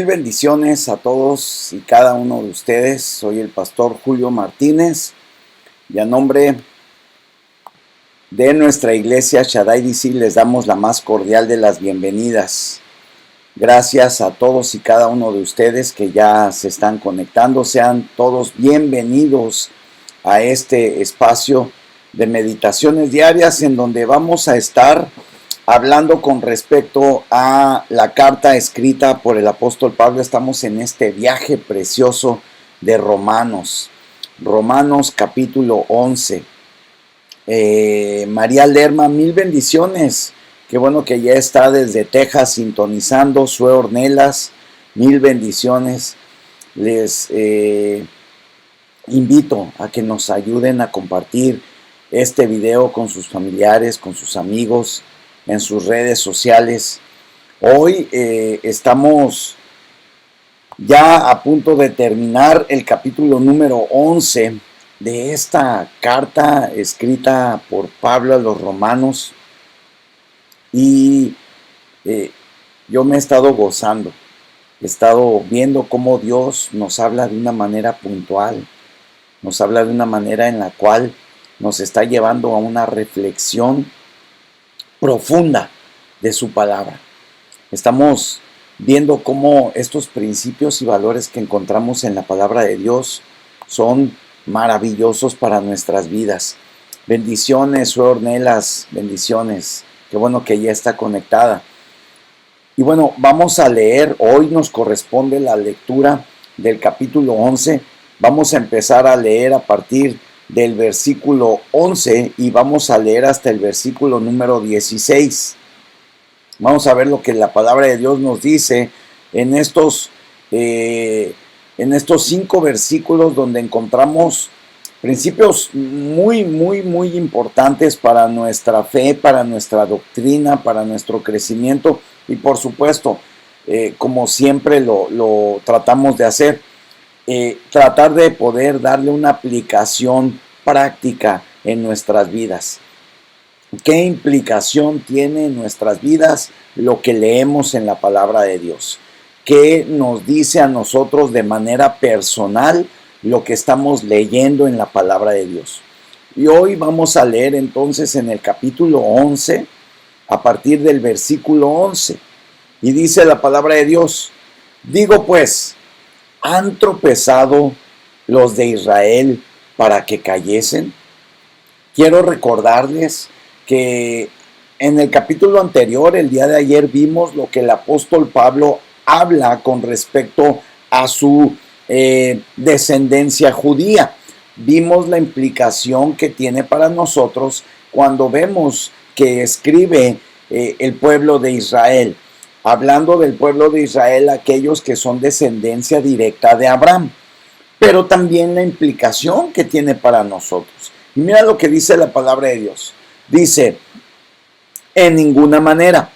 Mil bendiciones a todos y cada uno de ustedes. Soy el pastor Julio Martínez y a nombre de nuestra iglesia Shaddai DC les damos la más cordial de las bienvenidas. Gracias a todos y cada uno de ustedes que ya se están conectando. Sean todos bienvenidos a este espacio de meditaciones diarias en donde vamos a estar hablando con respecto a la carta escrita por el apóstol Pablo. Estamos en este viaje precioso de Romanos capítulo 11. María Lerma, mil bendiciones. Qué bueno que ya está desde Texas sintonizando. Sue Ornelas, mil bendiciones. Les invito a que nos ayuden a compartir este video con sus familiares, con sus amigos, en sus redes sociales. Hoy estamos ya a punto de terminar el capítulo número 11 de esta carta escrita por Pablo a los romanos y yo me he estado gozando, he estado viendo cómo Dios nos habla de una manera puntual, nos habla de una manera en la cual nos está llevando a una reflexión profunda de su palabra. Estamos viendo cómo estos principios y valores que encontramos en la palabra de Dios son maravillosos para nuestras vidas. Bendiciones, Sue Ornelas, bendiciones. Qué bueno que ya está conectada. Y bueno, vamos a leer, hoy nos corresponde la lectura del capítulo 11. Vamos a empezar a leer a partir del versículo 11 y vamos a leer hasta el versículo número 16. Vamos a ver lo que la palabra de Dios nos dice en estos 5 versículos donde encontramos principios muy importantes para nuestra fe, para nuestra doctrina, para nuestro crecimiento y por supuesto, como siempre lo tratamos de hacer, tratar de poder darle una aplicación práctica en nuestras vidas. ¿Qué implicación tiene en nuestras vidas lo que leemos en la palabra de Dios? ¿Qué nos dice a nosotros de manera personal lo que estamos leyendo en la palabra de Dios? Y hoy vamos a leer entonces en el capítulo 11, a partir del versículo 11. Y dice la palabra de Dios: digo pues, ¿han tropezado los de Israel para que cayesen? Quiero recordarles que en el capítulo anterior, el día de ayer, vimos lo que el apóstol Pablo habla con respecto a su descendencia judía. Vimos la implicación que tiene para nosotros cuando vemos que escribe el pueblo de Israel. Hablando del pueblo de Israel, aquellos que son descendencia directa de Abraham, pero también la implicación que tiene para nosotros. Y mira lo que dice la palabra de Dios. Dice: en ninguna manera,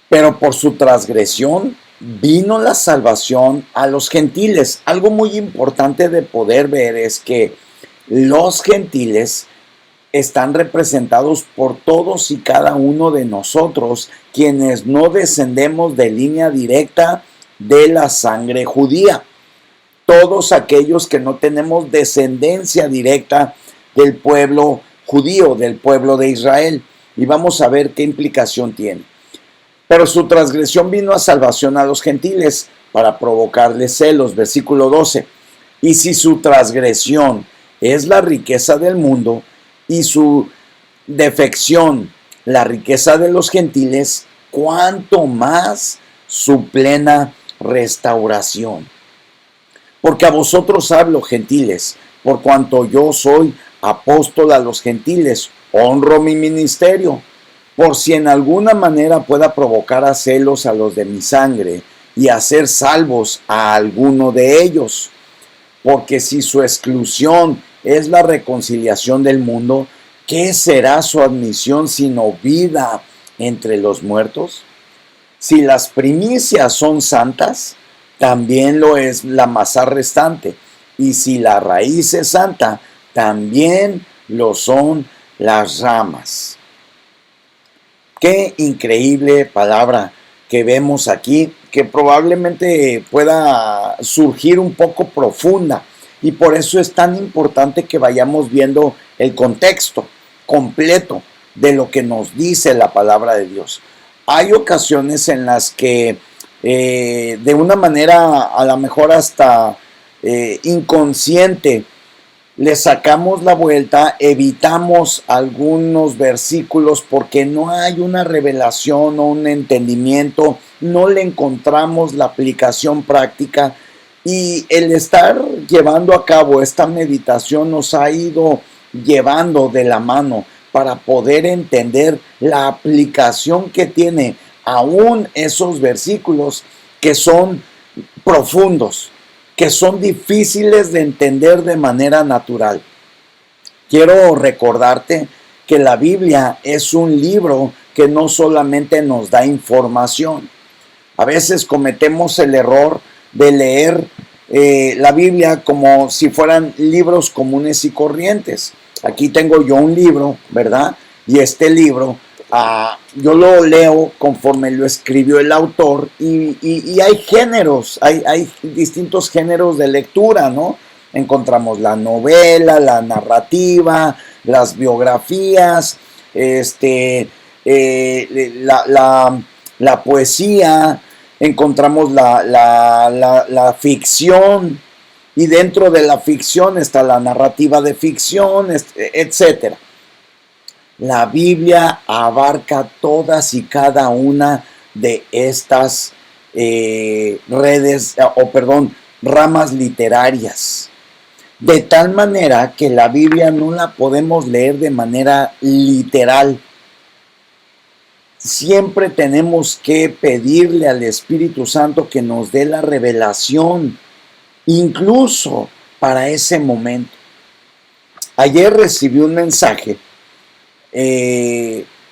pero por su transgresión vino la salvación a los gentiles. Algo muy importante de poder ver es que los gentiles están representados por todos y cada uno de nosotros, quienes no descendemos de línea directa de la sangre judía. Todos aquellos que no tenemos descendencia directa del pueblo judío, del pueblo de Israel. Y vamos a ver qué implicación tiene. Pero su transgresión vino a salvación a los gentiles para provocarles celos. Versículo 12. Y si su transgresión es la riqueza del mundo, y su defección la riqueza de los gentiles, cuánto más su plena restauración. Porque a vosotros hablo, gentiles, por cuanto yo soy apóstol a los gentiles, honro mi ministerio, por si en alguna manera pueda provocar a celos a los de mi sangre y hacer salvos a alguno de ellos. Porque si su exclusión es la reconciliación del mundo, ¿qué será su admisión sino vida entre los muertos? Si las primicias son santas, también lo es la masa restante. Y si la raíz es santa, también lo son las ramas. Qué increíble palabra que vemos aquí, que probablemente pueda surgir un poco profunda. Y por eso es tan importante que vayamos viendo el contexto completo de lo que nos dice la palabra de Dios. Hay ocasiones en las que de una manera a lo mejor hasta inconsciente le sacamos la vuelta, evitamos algunos versículos porque no hay una revelación o un entendimiento, no le encontramos la aplicación práctica, y el estar llevando a cabo esta meditación nos ha ido llevando de la mano para poder entender la aplicación que tiene aún esos versículos que son profundos, que son difíciles de entender de manera natural. Quiero recordarte que la Biblia es un libro que no solamente nos da información. A veces cometemos el error de leer la Biblia como si fueran libros comunes y corrientes. Aquí tengo yo un libro, ¿verdad? Y este libro yo lo leo conforme lo escribió el autor, y hay géneros, hay distintos géneros de lectura, ¿no? Encontramos la novela, la narrativa, las biografías, la poesía, encontramos la ficción, y dentro de la ficción está la narrativa de ficción, etcétera. La Biblia abarca todas y cada una de estas ramas literarias. De tal manera que la Biblia no la podemos leer de manera literal. Siempre tenemos que pedirle al Espíritu Santo que nos dé la revelación, incluso para ese momento. Ayer recibí un mensaje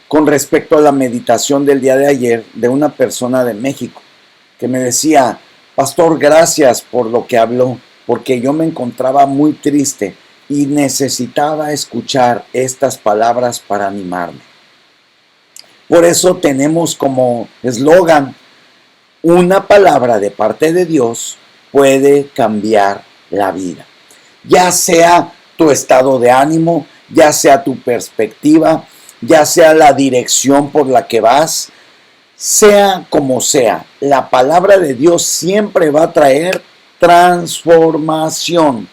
con respecto a la meditación del día de ayer de una persona de México que me decía: pastor, gracias por lo que habló, porque yo me encontraba muy triste y necesitaba escuchar estas palabras para animarme. Por eso tenemos como eslogan: una palabra de parte de Dios puede cambiar la vida. Ya sea tu estado de ánimo, ya sea tu perspectiva, ya sea la dirección por la que vas, sea como sea, la palabra de Dios siempre va a traer transformación.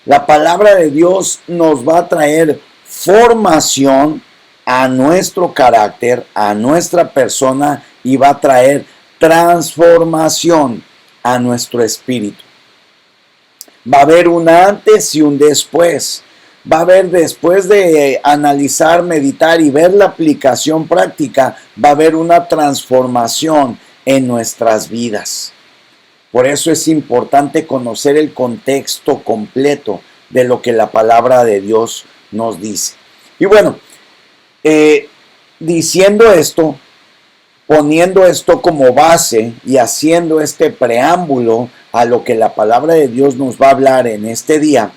La palabra de Dios nos va a traer formación a nuestro carácter, a nuestra persona, y va a traer transformación a nuestro espíritu. Va a haber un antes y un después. Va a haber, después de analizar, meditar y ver la aplicación práctica, va a haber una transformación en nuestras vidas. Por eso es importante conocer el contexto completo de lo que la palabra de Dios nos dice. Y bueno, diciendo esto, poniendo esto como base y haciendo este preámbulo a lo que la palabra de Dios nos va a hablar en este día,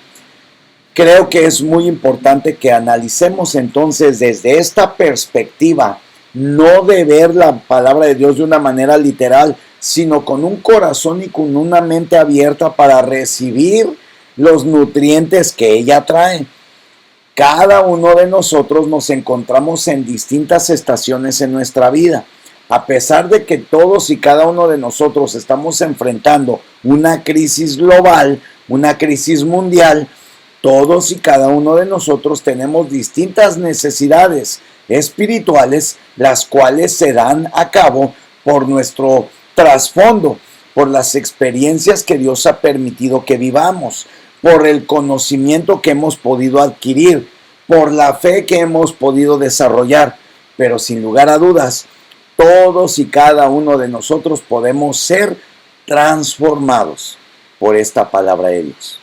creo que es muy importante que analicemos entonces desde esta perspectiva, no de ver la palabra de Dios de una manera literal, sino con un corazón y con una mente abierta para recibir los nutrientes que ella trae. Cada uno de nosotros nos encontramos en distintas estaciones en nuestra vida. A pesar de que todos y cada uno de nosotros estamos enfrentando una crisis global, una crisis mundial, todos y cada uno de nosotros tenemos distintas necesidades espirituales, las cuales se dan a cabo por nuestro trasfondo, por las experiencias que Dios ha permitido que vivamos, por el conocimiento que hemos podido adquirir, por la fe que hemos podido desarrollar. Pero sin lugar a dudas, todos y cada uno de nosotros podemos ser transformados por esta palabra de Dios.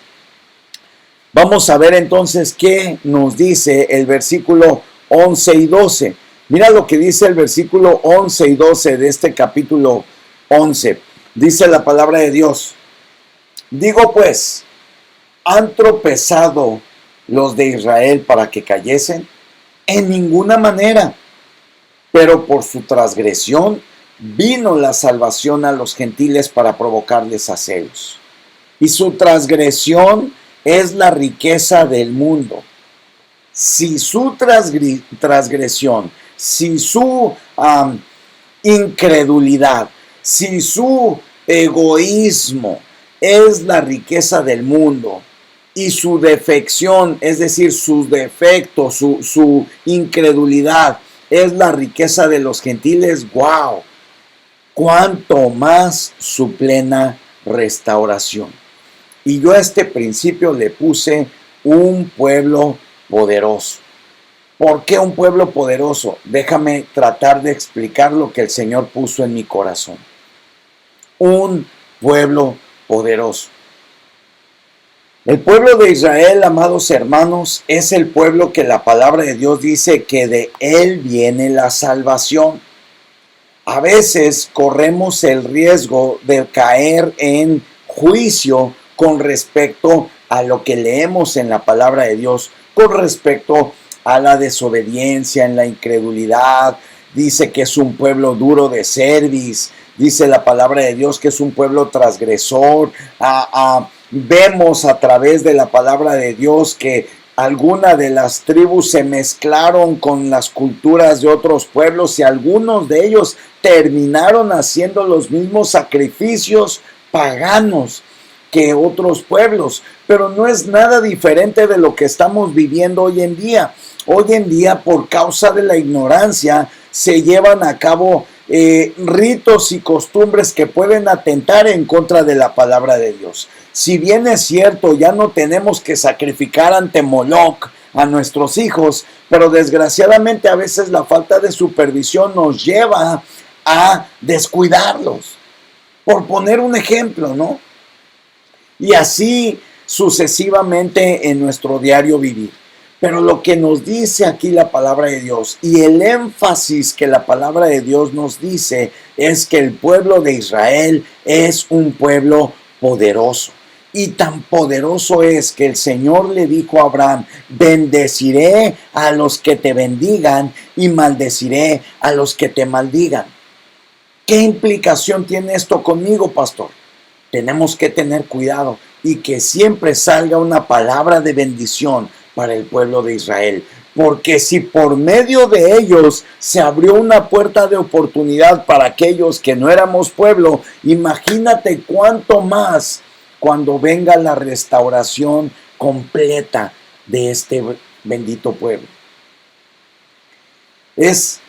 Vamos a ver entonces qué nos dice el versículo 11 y 12. Mira lo que dice el versículo 11 y 12 de este capítulo 11. Dice la palabra de Dios: digo pues, ¿han tropezado los de Israel para que cayesen? En ninguna manera. Pero por su transgresión vino la salvación a los gentiles para provocarles a celos. Y su transgresión es la riqueza del mundo. Si su transgresión, si su incredulidad, si su egoísmo es la riqueza del mundo y su defección, es decir, sus defectos, su incredulidad es la riqueza de los gentiles, ¡wow! Cuánto más su plena restauración. Y yo a este principio le puse un pueblo poderoso. ¿Por qué un pueblo poderoso? Déjame tratar de explicar lo que el Señor puso en mi corazón. Un pueblo poderoso. El pueblo de Israel, amados hermanos, es el pueblo que la palabra de Dios dice que de él viene la salvación. A veces corremos el riesgo de caer en juicio con respecto a lo que leemos en la palabra de Dios, con respecto a la desobediencia, en la incredulidad. Dice que es un pueblo duro de cerviz, dice la palabra de Dios que es un pueblo transgresor. Vemos a través de la palabra de Dios que algunas de las tribus se mezclaron con las culturas de otros pueblos y algunos de ellos terminaron haciendo los mismos sacrificios paganos que otros pueblos, pero no es nada diferente de lo que estamos viviendo hoy en día. Hoy en día, por causa de la ignorancia, se llevan a cabo ritos y costumbres que pueden atentar en contra de la palabra de Dios. Si bien es cierto, ya no tenemos que sacrificar ante Moloch a nuestros hijos, pero desgraciadamente a veces la falta de supervisión nos lleva a descuidarlos. Por poner un ejemplo, ¿no? Y así sucesivamente en nuestro diario vivir. Pero lo que nos dice aquí la palabra de Dios y el énfasis que la palabra de Dios nos dice es que el pueblo de Israel es un pueblo poderoso. Y tan poderoso es que el Señor le dijo a Abraham: bendeciré a los que te bendigan y maldeciré a los que te maldigan. ¿Qué implicación tiene esto conmigo, pastor? Tenemos que tener cuidado y que siempre salga una palabra de bendición para el pueblo de Israel. Porque si por medio de ellos se abrió una puerta de oportunidad para aquellos que no éramos pueblo, imagínate cuánto más cuando venga la restauración completa de este bendito pueblo. Es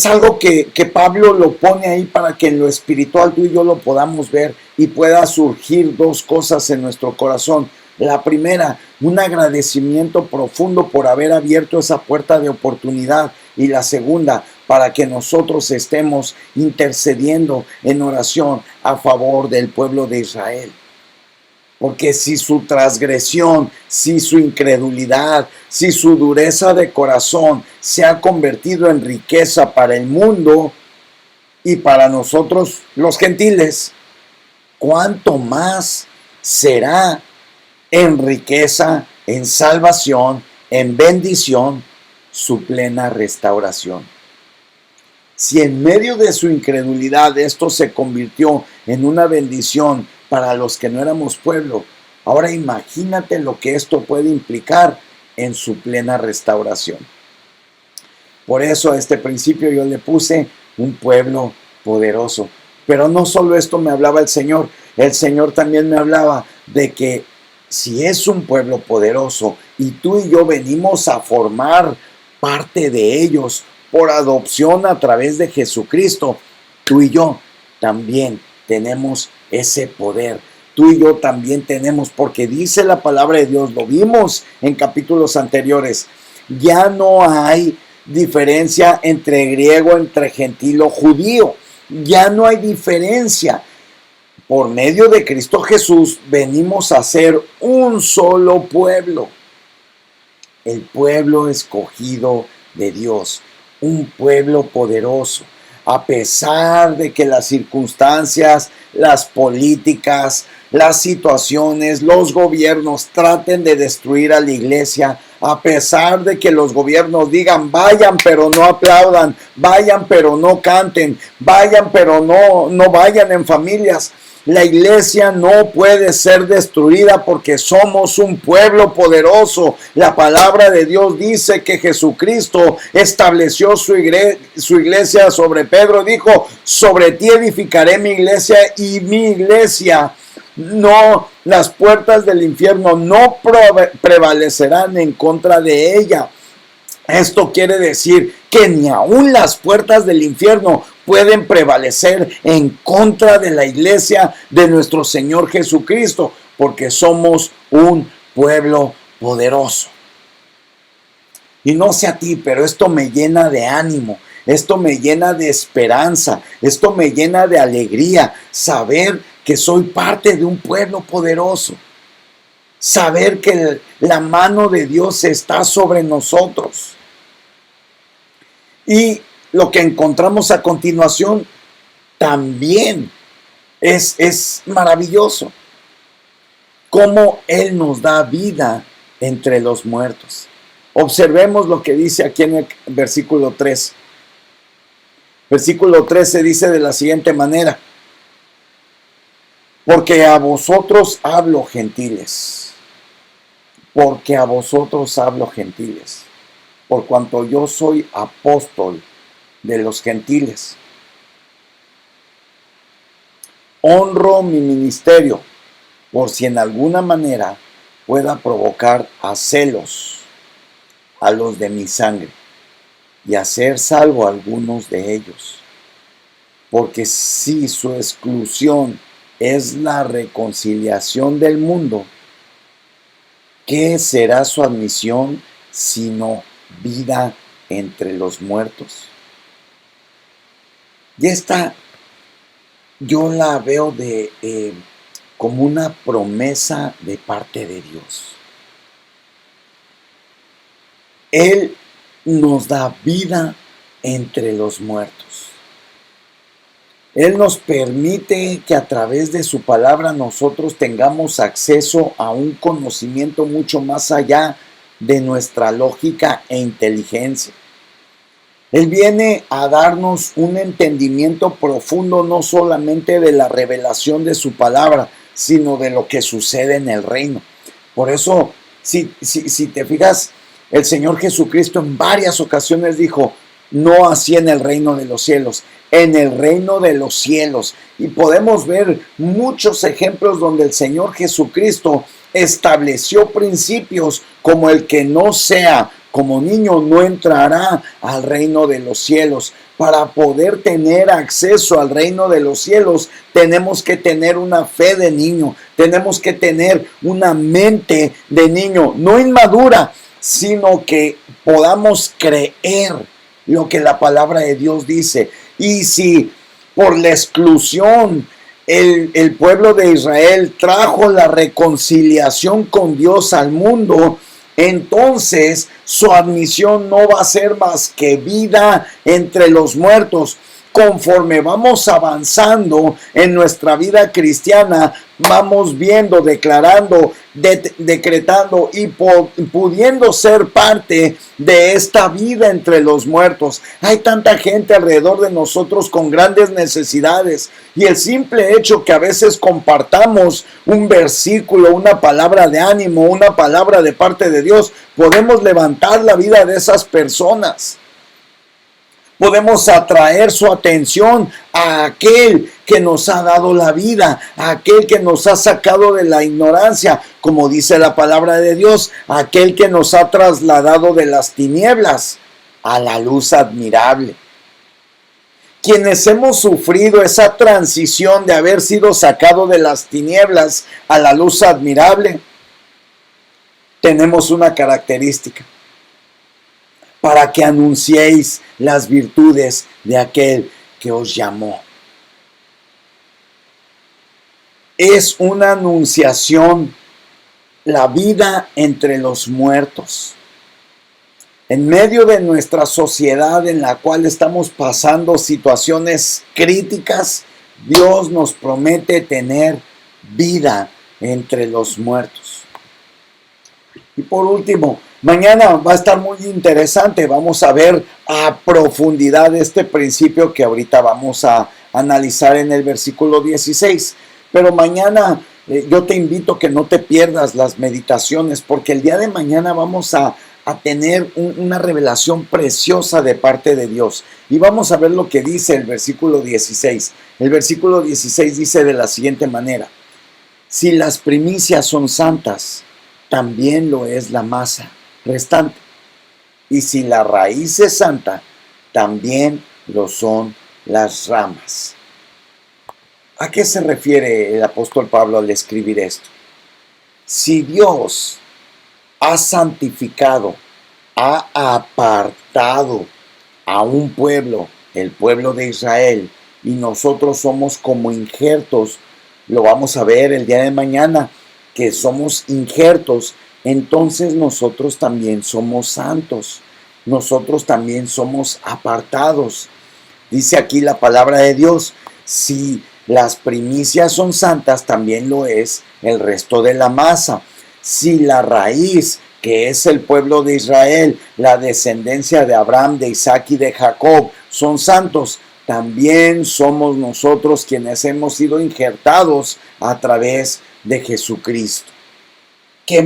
algo que Pablo lo pone ahí para que en lo espiritual tú y yo lo podamos ver y pueda surgir dos cosas en nuestro corazón. La primera, un agradecimiento profundo por haber abierto esa puerta de oportunidad. Y la segunda, para que nosotros estemos intercediendo en oración a favor del pueblo de Israel. Porque si su transgresión, si su incredulidad, si su dureza de corazón se ha convertido en riqueza para el mundo y para nosotros los gentiles, ¿cuánto más será en riqueza, en salvación, en bendición, su plena restauración? Si en medio de su incredulidad esto se convirtió en una bendición para los que no éramos pueblo, ahora imagínate lo que esto puede implicar en su plena restauración. Por eso a este principio yo le puse un pueblo poderoso. Pero no solo esto me hablaba el Señor también me hablaba de que si es un pueblo poderoso y tú y yo venimos a formar parte de ellos por adopción a través de Jesucristo, tú y yo también tenemos ese poder. Tú y yo también tenemos, porque dice la palabra de Dios, lo vimos en capítulos anteriores, ya no hay diferencia entre griego, entre gentil o judío. Ya no hay diferencia. Por medio de Cristo Jesús venimos a ser un solo pueblo. El pueblo escogido de Dios, un pueblo poderoso. A pesar de que las circunstancias, las políticas, las situaciones, los gobiernos traten de destruir a la iglesia, a pesar de que los gobiernos digan vayan pero no aplaudan, vayan pero no canten, vayan pero no vayan en familias. La iglesia no puede ser destruida porque somos un pueblo poderoso. La palabra de Dios dice que Jesucristo estableció su iglesia sobre Pedro. Dijo, sobre ti edificaré mi iglesia y mi iglesia no, las puertas del infierno no prevalecerán en contra de ella. Esto quiere decir que ni aún las puertas del infierno pueden prevalecer en contra de la iglesia de nuestro Señor Jesucristo, porque somos un pueblo poderoso. Y no sé a ti, pero esto me llena de ánimo, esto me llena de esperanza, esto me llena de alegría, saber que soy parte de un pueblo poderoso. Saber que la mano de Dios está sobre nosotros. Y lo que encontramos a continuación también es maravilloso. Cómo Él nos da vida entre los muertos. Observemos lo que dice aquí en el versículo 3. Versículo 13 dice de la siguiente manera: porque a vosotros hablo, gentiles. Porque a vosotros hablo, gentiles. Por cuanto yo soy apóstol de los gentiles. Honro mi ministerio, por si en alguna manera pueda provocar a celos a los de mi sangre y hacer salvo a algunos de ellos. Porque si su exclusión es la reconciliación del mundo, ¿qué será su admisión sino vida entre los muertos? Y esta yo la veo como una promesa de parte de Dios. Él nos da vida entre los muertos. Él nos permite que a través de su palabra nosotros tengamos acceso a un conocimiento mucho más allá de nuestra lógica e inteligencia. Él viene a darnos un entendimiento profundo no solamente de la revelación de su palabra, sino de lo que sucede en el reino. Por eso, si te fijas, el Señor Jesucristo en varias ocasiones dijo, no así en el reino de los cielos, en el reino de los cielos. Y podemos ver muchos ejemplos donde el Señor Jesucristo estableció principios como el que no sea como niño no entrará al reino de los cielos. Para poder tener acceso al reino de los cielos, tenemos que tener una fe de niño, tenemos que tener una mente de niño, no inmadura, sino que podamos creer lo que la palabra de Dios dice. Y si por la exclusión el pueblo de Israel trajo la reconciliación con Dios al mundo, entonces su admisión no va a ser más que vida entre los muertos. Conforme vamos avanzando en nuestra vida cristiana, vamos viendo, declarando, decretando y pudiendo ser parte de esta vida entre los muertos. Hay tanta gente alrededor de nosotros con grandes necesidades, y el simple hecho que a veces compartamos un versículo, una palabra de ánimo, una palabra de parte de Dios, podemos levantar la vida de esas personas. Podemos atraer su atención a aquel que nos ha dado la vida, a aquel que nos ha sacado de la ignorancia, como dice la palabra de Dios, a aquel que nos ha trasladado de las tinieblas a la luz admirable. Quienes hemos sufrido esa transición de haber sido sacado de las tinieblas a la luz admirable, tenemos una característica: para que anunciéis las virtudes de aquel que os llamó. Es una anunciación, la vida entre los muertos. En medio de nuestra sociedad en la cual estamos pasando situaciones críticas, Dios nos promete tener vida entre los muertos. Y por último, mañana va a estar muy interesante. Vamos a ver a profundidad este principio que ahorita vamos a analizar en el versículo 16. Pero mañana yo te invito a que no te pierdas las meditaciones, porque el día de mañana vamos a tener una revelación preciosa de parte de Dios. Y vamos a ver lo que dice el versículo 16. El versículo 16 dice de la siguiente manera: si las primicias son santas, también lo es la masa restante. Y si la raíz es santa, también lo son las ramas. ¿A qué se refiere el apóstol Pablo al escribir esto? Si Dios ha santificado, ha apartado a un pueblo, el pueblo de Israel, y nosotros somos como injertos, lo vamos a ver el día de mañana, que somos injertos, entonces nosotros también somos santos, nosotros también somos apartados. Dice aquí la palabra de Dios: si las primicias son santas, también lo es el resto de la masa. Si la raíz, que es el pueblo de Israel, la descendencia de Abraham, de Isaac y de Jacob, son santos, también somos nosotros quienes hemos sido injertados a través de Jesucristo. ¡Qué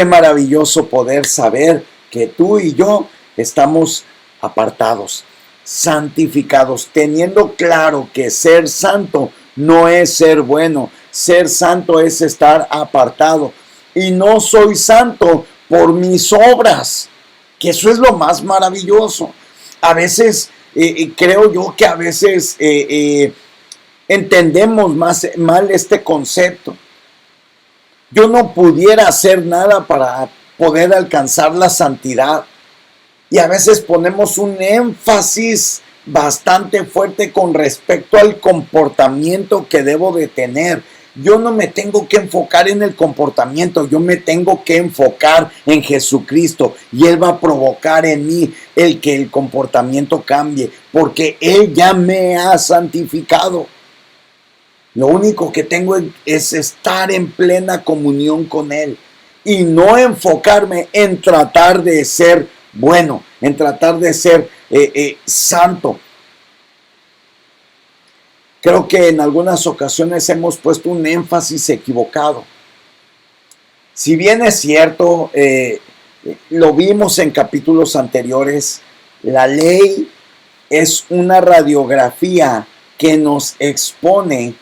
maravilloso poder saber que tú y yo estamos apartados, santificados, teniendo claro que ser santo no es ser bueno, ser santo es estar apartado. Y no soy santo por mis obras, que eso es lo más maravilloso. A veces creo yo que a veces entendemos mal este concepto. Yo no pudiera hacer nada para poder alcanzar la santidad. Y a veces ponemos un énfasis bastante fuerte con respecto al comportamiento que debo de tener. Yo no me tengo que enfocar en el comportamiento, yo me tengo que enfocar en Jesucristo, y Él va a provocar en mí el que el comportamiento cambie, porque Él ya me ha santificado. Lo único que tengo es estar en plena comunión con Él y no enfocarme en tratar de ser bueno, en tratar de ser santo. Creo que en algunas ocasiones hemos puesto un énfasis equivocado. Si bien es cierto, lo vimos en capítulos anteriores, la ley es una radiografía que nos expone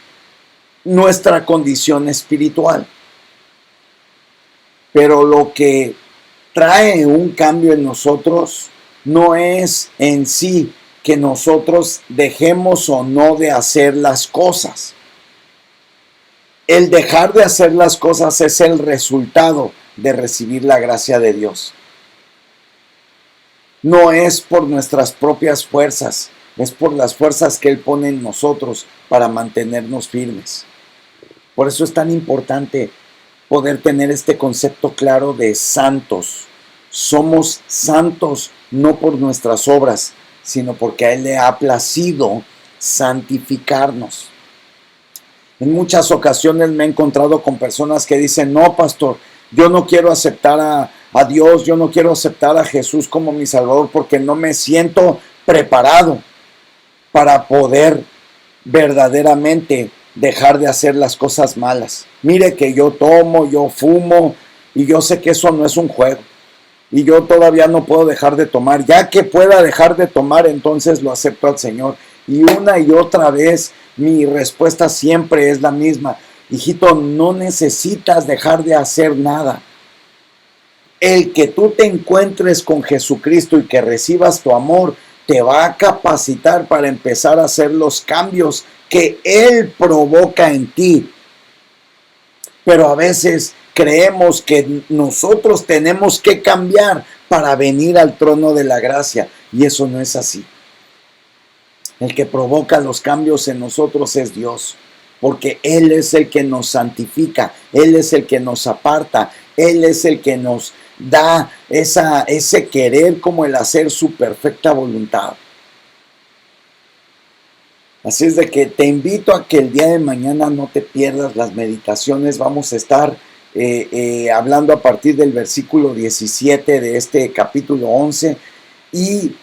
nuestra condición espiritual. Pero lo que trae un cambio en nosotros no es en sí que nosotros dejemos o no de hacer las cosas. El dejar de hacer las cosas es el resultado de recibir la gracia de Dios. No es por nuestras propias fuerzas, es por las fuerzas que Él pone en nosotros para mantenernos firmes. Por eso es tan importante poder tener este concepto claro de santos. Somos santos no por nuestras obras, sino porque a Él le ha placido santificarnos. En muchas ocasiones me he encontrado con personas que dicen: no, pastor, yo no quiero aceptar a Dios, yo no quiero aceptar a Jesús como mi Salvador porque no me siento preparado para poder verdaderamente dejar de hacer las cosas malas. Mire que yo tomo, yo fumo, y yo sé que eso no es un juego. Y yo todavía no puedo dejar de tomar. Ya que pueda dejar de tomar, entonces lo acepto al Señor. Y una y otra vez mi respuesta siempre es la misma: hijito, no necesitas dejar de hacer nada. El que tú te encuentres con Jesucristo y que recibas tu amor te va a capacitar para empezar a hacer los cambios que Él provoca en ti. Pero a veces creemos que nosotros tenemos que cambiar para venir al trono de la gracia, y eso no es así. El que provoca los cambios en nosotros es Dios, porque Él es el que nos santifica, Él es el que nos aparta, Él es el que nos da ese querer como el hacer su perfecta voluntad. Así es de que te invito a que el día de mañana no te pierdas las meditaciones. Vamos a estar hablando a partir del versículo 17 de este capítulo 11, y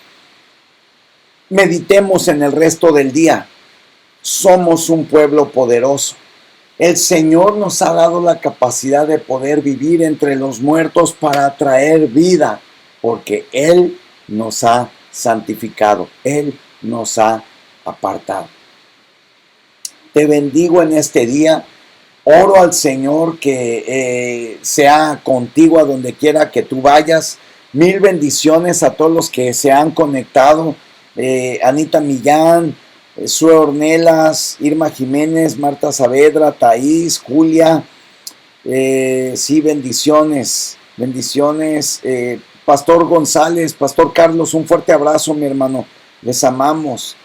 meditemos en el resto del día. Somos un pueblo poderoso. El Señor nos ha dado la capacidad de poder vivir entre los muertos para traer vida, porque Él nos ha santificado, Él nos ha apartado. Te bendigo en este día. Oro al Señor que sea contigo a donde quiera que tú vayas. Mil bendiciones a todos los que se han conectado. Anita Millán, Sue Ornelas, Irma Jiménez, Marta Saavedra, Thaís, Julia. Sí, bendiciones. Bendiciones. Pastor González, Pastor Carlos, un fuerte abrazo, mi hermano. Les amamos.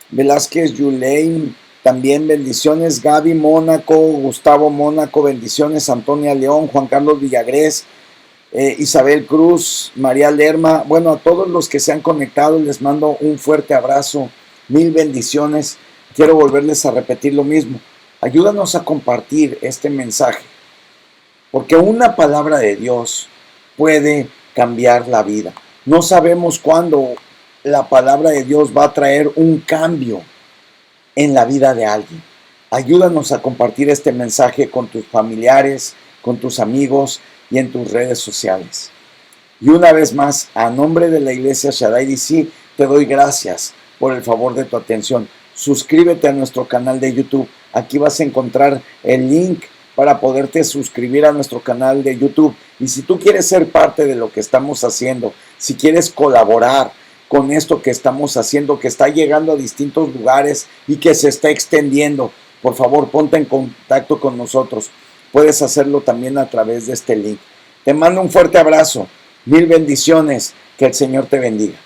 Velázquez Yulein, también bendiciones. Gaby Mónaco, Gustavo Mónaco, bendiciones. Antonia León, Juan Carlos Villagrés, Isabel Cruz, María Lerma. Bueno, a todos los que se han conectado les mando un fuerte abrazo. Mil bendiciones. Quiero volverles a repetir lo mismo. Ayúdanos a compartir este mensaje, porque una palabra de Dios puede cambiar la vida. No sabemos cuándo la palabra de Dios va a traer un cambio en la vida de alguien. Ayúdanos a compartir este mensaje con tus familiares, con tus amigos y en tus redes sociales. Y una vez más, a nombre de la Iglesia Shaddai DC, te doy gracias por el favor de tu atención. Suscríbete a nuestro canal de YouTube. Aquí vas a encontrar el link para poderte suscribir a nuestro canal de YouTube. Y si tú quieres ser parte de lo que estamos haciendo, si quieres colaborar con esto que estamos haciendo, que está llegando a distintos lugares y que se está extendiendo, por favor, ponte en contacto con nosotros. Puedes hacerlo también a través de este link. Te mando un fuerte abrazo. Mil bendiciones. Que el Señor te bendiga.